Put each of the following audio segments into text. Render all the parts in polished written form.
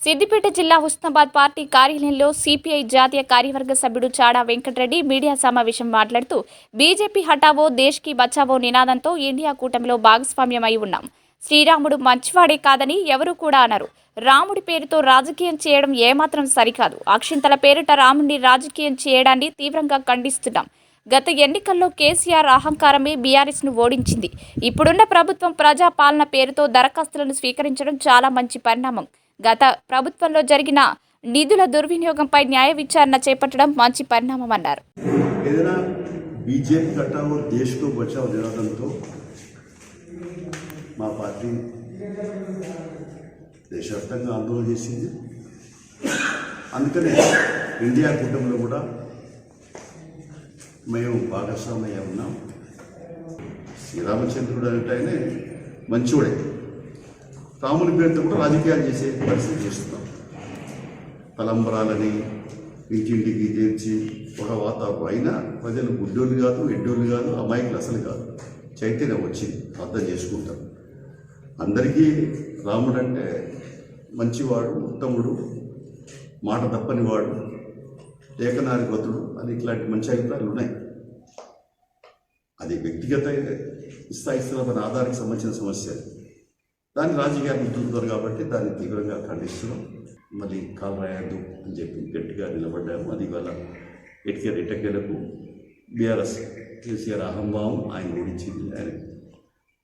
సిద్దిపేట జిల్లా హుస్నాబాద్ పార్టీ కార్యాలయంలో సిపిఐ జాతీయ కార్యవర్గ సభ్యుడు చాడా వెంకటరెడ్డి మీడియా సమావేశం మాట్లాడుతూ బీజేపీ హటావో దేశ్కి బచావో నినాదంతో ఇండియా కూటమిలో భాగస్వామ్యం అయి ఉన్నాం. శ్రీరాముడు మంచివాడే కాదని ఎవరూ కూడా అన్నారు. రాముడి పేరుతో రాజకీయం చేయడం ఏమాత్రం సరికాదు. అక్షింతల పేరిట రాముడిని రాజకీయం చేయడాన్ని తీవ్రంగా ఖండిస్తున్నాం. గత ఎన్నికల్లో కేసీఆర్ అహంకారమే బీఆర్ఎస్ ను ఓడించింది. ఇప్పుడున్న ప్రభుత్వం ప్రజా పాలన పేరుతో దరఖాస్తులను స్వీకరించడం చాలా మంచి పరిణామం. గత ప్రభుత్వంలో జరిగిన నిధుల దుర్వినియోగంపై న్యాయ విచారణ చేపట్టడం మంచి పరిణామమన్నారు. ఏదైనా బీజేపీ కట్టావో దేశ్కో బచావో నినాదంతో మా పార్టీ దేశవ్యాప్తంగా ఆందోళన చేసింది. అందుకనే ఇండియా కూటమిలో కూడా మేము భాగస్వామ్య ఉన్నాం. శ్రీరామచంద్రుడు అంటే మంచివాడే, రాముని పేరుతో కూడా రాజకీయాలు చేసే పరిస్థితి చేస్తున్నాం. తలంబరాలని ఇంటింటికి చేర్చి ఒక వాతావరణం అయినా ప్రజలు గుడ్డోళ్ళు కాదు, ఎడ్డోళ్ళు కాదు, అమాయకులు అసలు కాదు. చైతన్యం వచ్చింది, అర్థం చేసుకుంటాం. అందరికీ రాముడు అంటే మంచివాడు, ఉత్తముడు, మాట తప్పనివాడు, ఏకనారిపతుడు అని ఇట్లాంటి మంచి అభిప్రాయాలు ఉన్నాయి. అది వ్యక్తిగత ఇష్టాయిస్తున్న ఆధారానికి సంబంధించిన సమస్య. దాన్ని రాజకీయాలు చూపుతారు కాబట్టి దాన్ని తీవ్రంగా ఖండిస్తున్నాం. మళ్ళీ కాలు రాయద్దు అని చెప్పి గట్టిగా నిలబడ్డాము. అది ఇవాళ ఎటకేలకు బీఆర్ఎస్ కేసీఆర్ అహంభావం ఆయన ఓడించింది.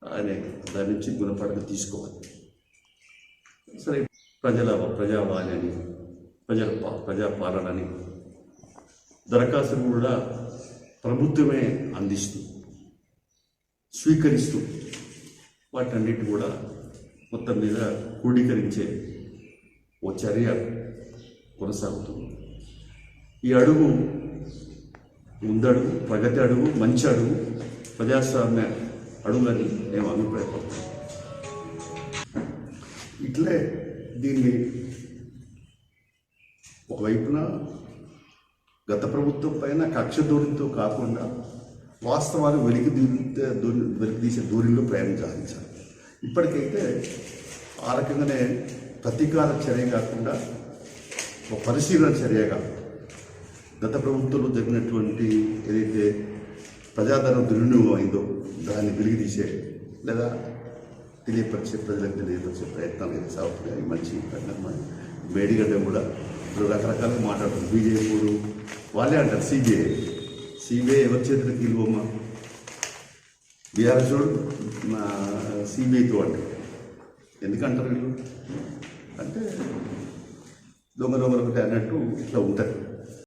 ఆయన దాని నుంచి గుణపడక తీసుకోవాలి. సరే, ప్రజావాణి ప్రజాపాలనని దరఖాస్తులు కూడా ప్రభుత్వమే అందిస్తూ స్వీకరిస్తూ వాటన్నిటి కూడా మొత్తం మీద క్రోడీకరించే ఓ చర్య కొనసాగుతుంది. ఈ అడుగు ముందడుగు, ప్రగతి అడుగు, మంచి అడుగు, ప్రజాస్వామ్య అడుగులని మేము అభిప్రాయపడుతున్నాం. ఇట్లే దీన్ని ఒకవైపున గత ప్రభుత్వం పైన కక్ష దూరంతో కాకుండా వాస్తవాలు వెలికితీసే దూరంలో ప్రయాణం సాగించాలి. ఇప్పటికైతే ఆ రకంగానే ప్రతీకార చర్య కాకుండా ఒక పరిశీలన చర్యగా గత ప్రభుత్వంలో జరిగినటువంటి ఏదైతే ప్రజాధనం దుర్వినియోగం అయిందో దాన్ని వెలికితీసే లేదా ప్రజలకు తెలియపరిచే ప్రయత్నాలు అయితే సాగుతున్నాయి. మంచి పరిణామం. మేడిగడ్డ కూడా ఇప్పుడు రకరకాలుగా మాట్లాడుతుంది. బీజేపీ వాళ్ళే అంటారు సిబిఐ ఎవరి చేతులకు ఇవ్వమ్మా, బీఆర్ఎస్ నా సిబిఐతో అంటే ఎందుకంటారు వీళ్ళు అంటే దొంగ ఒకటి అన్నట్టు ఇట్లా ఉంటుంది.